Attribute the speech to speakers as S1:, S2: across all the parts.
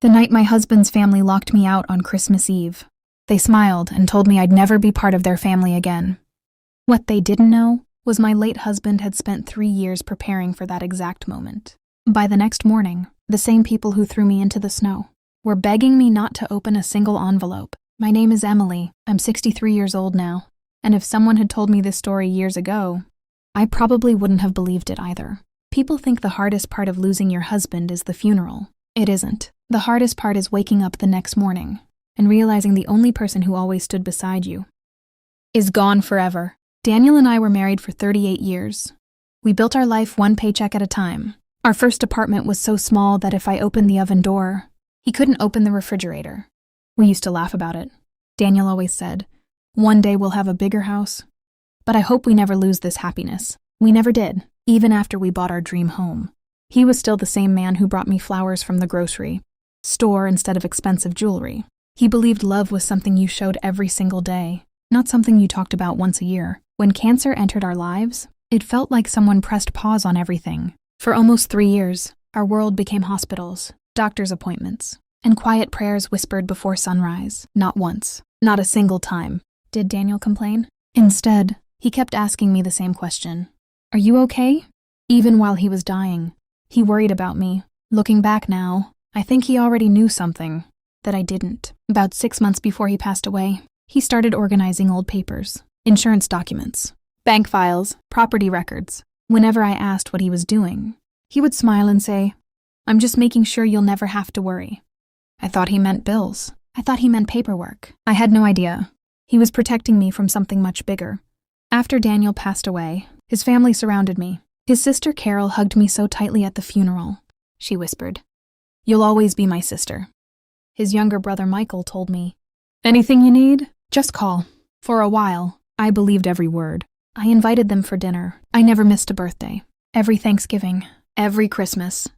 S1: The night my husband's family locked me out on Christmas Eve. They smiled and told me I'd never be part of their family again. What they didn't know was my late husband had spent 3 years preparing for that exact moment. By the next morning, the same people who threw me into the snow were begging me not to open a single envelope. My name is Emily. I'm 63 years old now, and if someone had told me this story years ago, I probably wouldn't have believed it either. People think the hardest part of losing your husband is the funeral. It isn't. The hardest part is waking up the next morning and realizing the only person who always stood beside you is gone forever. Daniel and I were married for 38 years. We built our life one paycheck at a time. Our first apartment was so small that if I opened the oven door, he couldn't open the refrigerator. We used to laugh about it. Daniel always said, "One day we'll have a bigger house." But I hope we never lose this happiness. We never did, even after we bought our dream home. He was still the same man who brought me flowers from the grocery store instead of expensive jewelry. He believed love was something you showed every single day, not something you talked about once a year. When cancer entered our lives, it felt like someone pressed pause on everything. For almost 3 years, our world became hospitals, doctor's appointments, and quiet prayers whispered before sunrise. Not once, not a single time, did Daniel complain. Instead, he kept asking me the same question. "Are you okay?" Even while he was dying, he worried about me. Looking back now, I think he already knew something that I didn't. About 6 months before he passed away, he started organizing old papers, insurance documents, bank files, property records. Whenever I asked what he was doing, he would smile and say, "I'm just making sure you'll never have to worry." I thought he meant bills. I thought he meant paperwork. I had no idea. He was protecting me from something much bigger. After Daniel passed away, his family surrounded me. His sister Carol hugged me so tightly at the funeral. She whispered, "You'll always be my sister." His younger brother Michael told me, "Anything you need, just call." For a while, I believed every word. I invited them for dinner. I never missed a birthday. Every Thanksgiving, every Christmas.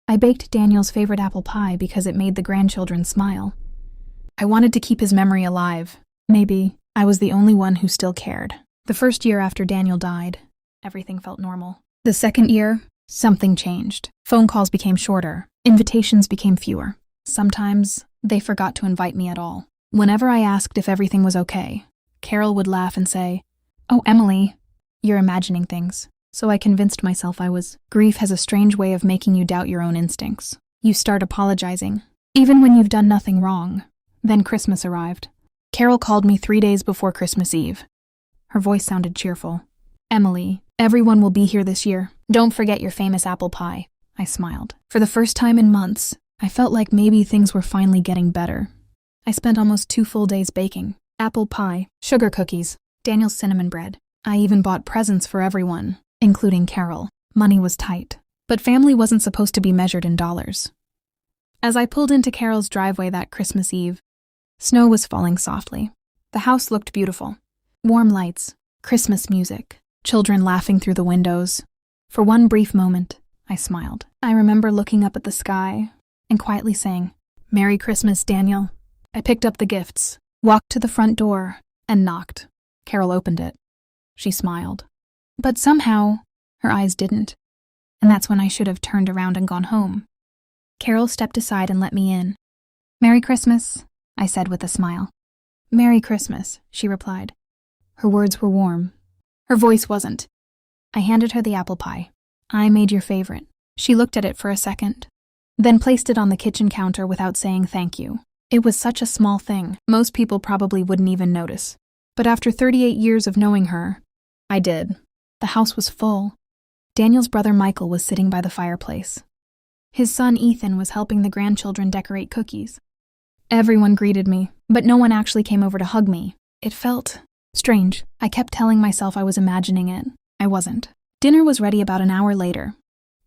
S1: I baked Daniel's favorite apple pie because it made the grandchildren smile. I wanted to keep his memory alive. Maybe I was the only one who still cared. The first year after Daniel died, everything felt normal. The second year, something changed. Phone calls became shorter. Invitations became fewer. Sometimes, they forgot to invite me at all. Whenever I asked if everything was okay, Carol would laugh and say, "Oh, Emily, you're imagining things." So I convinced myself I was. Grief has a strange way of making you doubt your own instincts. You start apologizing, even when you've done nothing wrong. Then Christmas arrived. Carol called me 3 days before Christmas Eve. Her voice sounded cheerful. "Emily, everyone will be here this year. Don't forget your famous apple pie." I smiled. For the first time in months, I felt like maybe things were finally getting better. I spent almost 2 full days baking. Apple pie, sugar cookies, Daniel's cinnamon bread. I even bought presents for everyone, including Carol. Money was tight, but family wasn't supposed to be measured in dollars. As I pulled into Carol's driveway that Christmas Eve, snow was falling softly. The house looked beautiful. Warm lights, Christmas music, children laughing through the windows. For one brief moment, I smiled. I remember looking up at the sky and quietly saying, "Merry Christmas, Daniel." I picked up the gifts, walked to the front door, and knocked. Carol opened it. She smiled. But somehow, her eyes didn't. And that's when I should have turned around and gone home. Carol stepped aside and let me in. "Merry Christmas," I said with a smile. "Merry Christmas," she replied. Her words were warm. Her voice wasn't. I handed her the apple pie. "I made your favorite." She looked at it for a second, then placed it on the kitchen counter without saying thank you. It was such a small thing, most people probably wouldn't even notice. But after 38 years of knowing her, I did. The house was full. Daniel's brother Michael was sitting by the fireplace. His son Ethan was helping the grandchildren decorate cookies. Everyone greeted me, but no one actually came over to hug me. It felt strange. I kept telling myself I was imagining it. I wasn't. Dinner was ready about an hour later.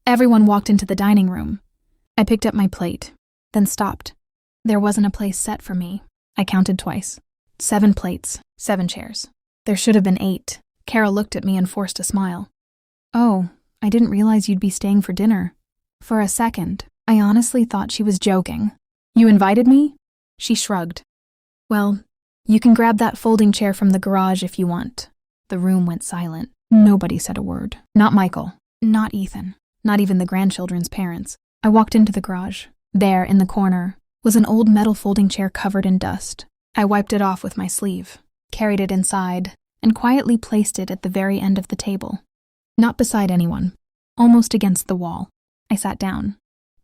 S1: Everyone walked into the dining room. I picked up my plate, then stopped. There wasn't a place set for me. I counted twice. 7 plates, 7 chairs. There should have been 8. Carol looked at me and forced a smile. "Oh, I didn't realize you'd be staying for dinner." For a second, I honestly thought she was joking. "You invited me?" She shrugged. "Well, you can grab that folding chair from the garage if you want." The room went silent. Nobody said a word. Not Michael. Not Ethan. Not even the grandchildren's parents. I walked into the garage. There, in the corner, was an old metal folding chair covered in dust. I wiped it off with my sleeve, carried it inside, and quietly placed it at the very end of the table. Not beside anyone, almost against the wall. I sat down.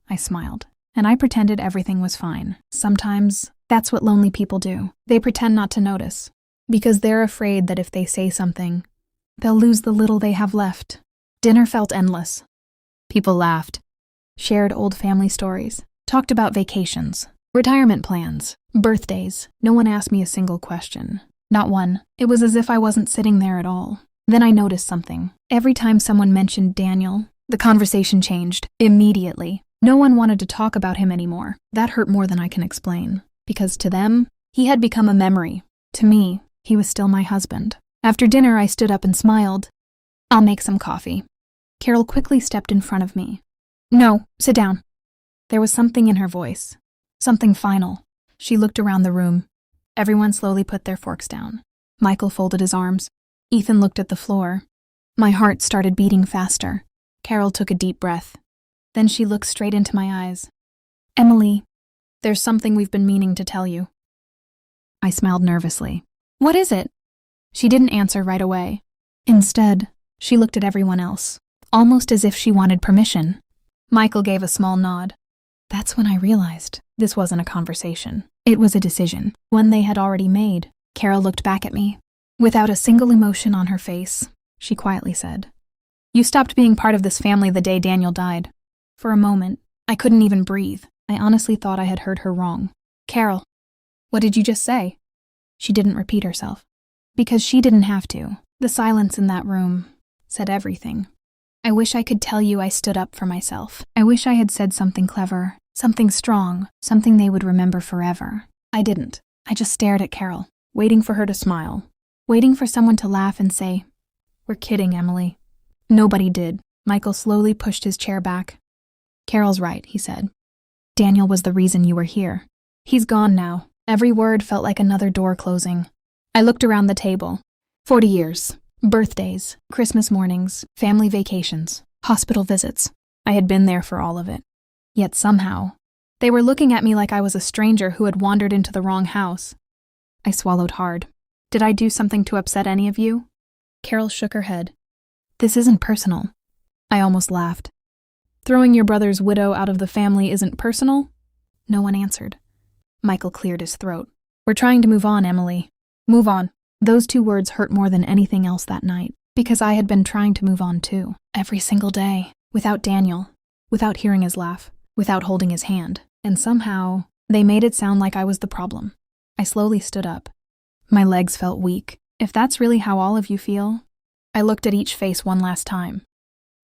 S1: I smiled, and I pretended everything was fine. Sometimes, that's what lonely people do. They pretend not to notice, because they're afraid that if they say something, they'll lose the little they have left. Dinner felt endless. People laughed, shared old family stories, talked about vacations, retirement plans, birthdays. No one asked me a single question. Not one. It was as if I wasn't sitting there at all. Then I noticed something. Every time someone mentioned Daniel, the conversation changed immediately. No one wanted to talk about him anymore. That hurt more than I can explain. Because to them, he had become a memory. To me, he was still my husband. After dinner, I stood up and smiled. "I'll make some coffee." Carol quickly stepped in front of me. "No, sit down." There was something in her voice. Something final. She looked around the room. Everyone slowly put their forks down. Michael folded his arms. Ethan looked at the floor. My heart started beating faster. Carol took a deep breath. Then she looked straight into my eyes. "Emily, there's something we've been meaning to tell you." I smiled nervously. "What is it?" She didn't answer right away. Instead, she looked at everyone else, almost as if she wanted permission. Michael gave a small nod. That's when I realized this wasn't a conversation. It was a decision, one they had already made. Carol looked back at me. Without a single emotion on her face, she quietly said, "You stopped being part of this family the day Daniel died." For a moment, I couldn't even breathe. I honestly thought I had heard her wrong. "Carol, what did you just say?" She didn't repeat herself. Because she didn't have to. The silence in that room said everything. I wish I could tell you I stood up for myself. I wish I had said something clever, something strong, something they would remember forever. I didn't. I just stared at Carol, waiting for her to smile, waiting for someone to laugh and say, "We're kidding, Emily." Nobody did. Michael slowly pushed his chair back. "Carol's right," he said. "Daniel was the reason you were here. He's gone now." Every word felt like another door closing. I looked around the table. 40 years. Birthdays, Christmas mornings, family vacations, hospital visits. I had been there for all of it. Yet somehow, they were looking at me like I was a stranger who had wandered into the wrong house. I swallowed hard. "Did I do something to upset any of you?" Carol shook her head. "This isn't personal." I almost laughed. "Throwing your brother's widow out of the family isn't personal?" No one answered. Michael cleared his throat. "We're trying to move on, Emily. Move on." Those two words hurt more than anything else that night, because I had been trying to move on too, every single day, without Daniel, without hearing his laugh, without holding his hand, and somehow, they made it sound like I was the problem. I slowly stood up. My legs felt weak. If that's really how all of you feel, I looked at each face one last time.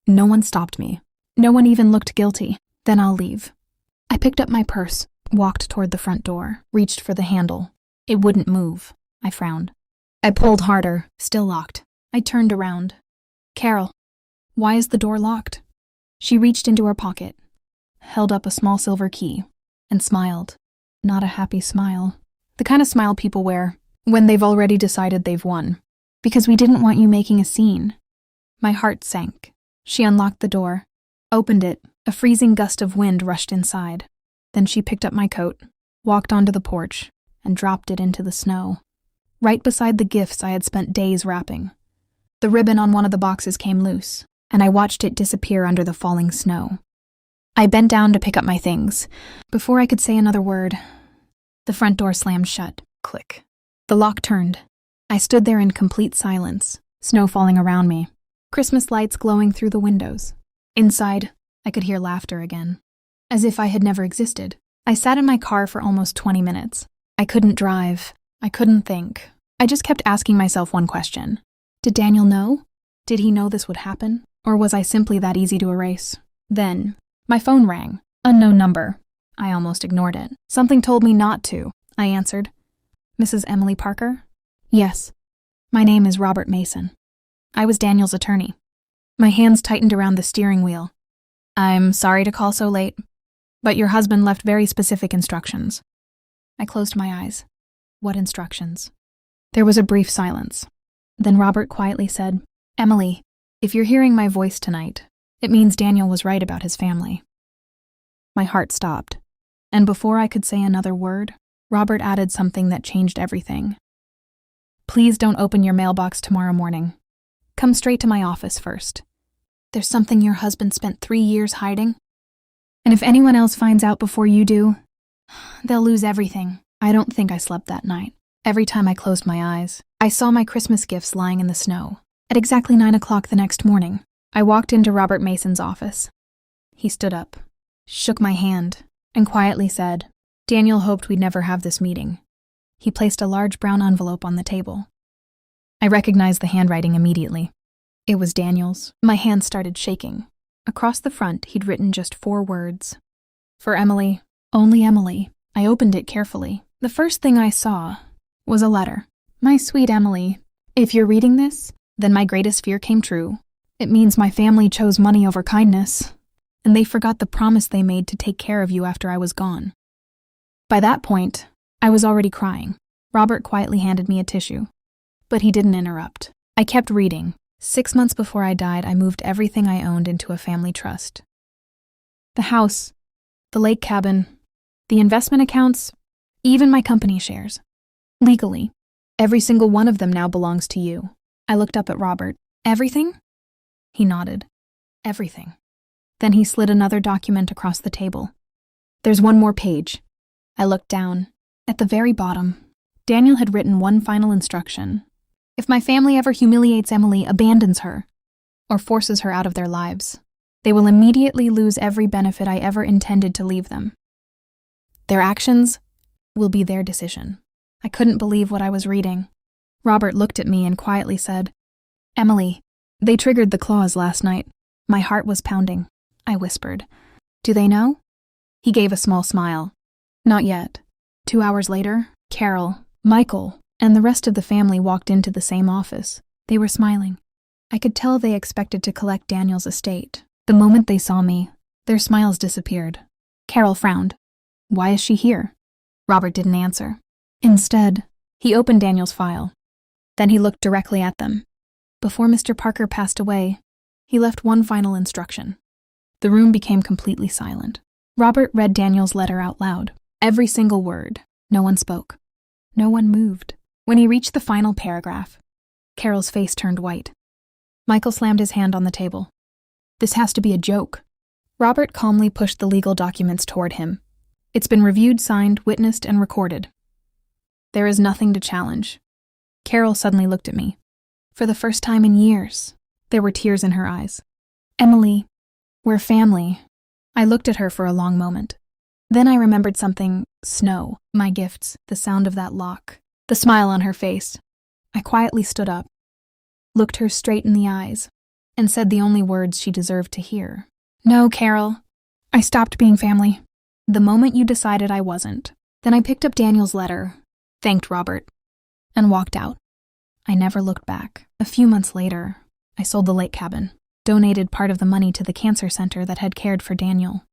S1: No one stopped me. No one even looked guilty. Then I'll leave. I picked up my purse, walked toward the front door, reached for the handle. It wouldn't move. I frowned. I pulled harder, still locked. I turned around. "Carol, why is the door locked?" She reached into her pocket, held up a small silver key, and smiled. Not a happy smile. The kind of smile people wear when they've already decided they've won. "Because we didn't want you making a scene." My heart sank. She unlocked the door, opened it. A freezing gust of wind rushed inside. Then she picked up my coat, walked onto the porch, and dropped it into the snow. Right beside the gifts I had spent days wrapping. The ribbon on one of the boxes came loose, and I watched it disappear under the falling snow. I bent down to pick up my things. Before I could say another word, the front door slammed shut. Click. The lock turned. I stood there in complete silence, snow falling around me, Christmas lights glowing through the windows. Inside, I could hear laughter again, as if I had never existed. I sat in my car for almost 20 minutes. I couldn't drive. I couldn't think. I just kept asking myself one question. Did Daniel know? Did he know this would happen? Or was I simply that easy to erase? Then, my phone rang. Unknown number. I almost ignored it. Something told me not to. I answered. "Mrs. Emily Parker?" "Yes. My name is Robert Mason." I was Daniel's attorney. My hands tightened around the steering wheel. "I'm sorry to call so late, but your husband left very specific instructions." I closed my eyes. What instructions? There was a brief silence. Then Robert quietly said, "Emily, if you're hearing my voice tonight, it means Daniel was right about his family." My heart stopped. And before I could say another word, Robert added something that changed everything. Please don't open your mailbox tomorrow morning. Come straight to my office first. There's something your husband spent 3 years hiding. And if anyone else finds out before you do, they'll lose everything. I don't think I slept that night. Every time I closed my eyes, I saw my Christmas gifts lying in the snow. At exactly 9 o'clock the next morning, I walked into Robert Mason's office. He stood up, shook my hand, and quietly said, "Daniel hoped we'd never have this meeting." He placed a large brown envelope on the table. I recognized the handwriting immediately. It was Daniel's. My hand started shaking. Across the front, he'd written just 4 words. For Emily, only Emily. I opened it carefully. The first thing I saw was a letter. My sweet Emily, if you're reading this, then my greatest fear came true. It means my family chose money over kindness, and they forgot the promise they made to take care of you after I was gone. By that point, I was already crying. Robert quietly handed me a tissue, but he didn't interrupt. I kept reading. 6 months before I died, I moved everything I owned into a family trust. The house, the lake cabin, the investment accounts, even my company shares. Legally, every single one of them now belongs to you. I looked up at Robert. Everything? He nodded. Everything. Then he slid another document across the table. There's one more page. I looked down. At the very bottom, Daniel had written one final instruction. If my family ever humiliates Emily, abandons her, or forces her out of their lives, they will immediately lose every benefit I ever intended to leave them. Their actions will be their decision. I couldn't believe what I was reading. Robert looked at me and quietly said, "Emily, they triggered the clause last night." My heart was pounding. I whispered, "Do they know?" He gave a small smile. "Not yet." 2 hours later, Carol, Michael, and the rest of the family walked into the same office. They were smiling. I could tell they expected to collect Daniel's estate. The moment they saw me, their smiles disappeared. Carol frowned. "Why is she here?" Robert didn't answer. Instead, he opened Daniel's file. Then he looked directly at them. Before Mr. Parker passed away, he left one final instruction. The room became completely silent. Robert read Daniel's letter out loud. Every single word. No one spoke. No one moved. When he reached the final paragraph, Carol's face turned white. Michael slammed his hand on the table. "This has to be a joke." Robert calmly pushed the legal documents toward him. "It's been reviewed, signed, witnessed, and recorded. There is nothing to challenge." Carol suddenly looked at me. For the first time in years, there were tears in her eyes. "Emily, we're family." I looked at her for a long moment. Then I remembered something: snow, my gifts, the sound of that lock, the smile on her face. I quietly stood up, looked her straight in the eyes, and said the only words she deserved to hear. "No, Carol, I stopped being family the moment you decided I wasn't." Then I picked up Daniel's letter, thanked Robert, and walked out. I never looked back. A few months later, I sold the lake cabin, donated part of the money to the cancer center that had cared for Daniel.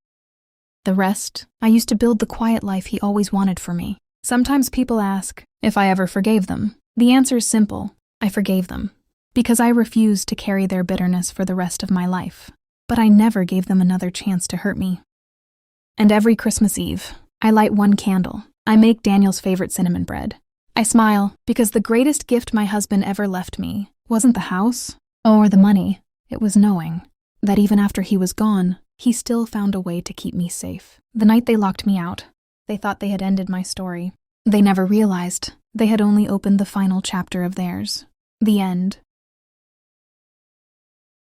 S1: The rest, I used to build the quiet life he always wanted for me. Sometimes people ask if I ever forgave them. The answer is simple: I forgave them, because I refused to carry their bitterness for the rest of my life. But I never gave them another chance to hurt me. And every Christmas Eve, I light one candle. I make Daniel's favorite cinnamon bread. I smile because the greatest gift my husband ever left me wasn't the house or the money. It was knowing that even after he was gone, he still found a way to keep me safe. The night they locked me out, they thought they had ended my story. They never realized they had only opened the final chapter of theirs. The end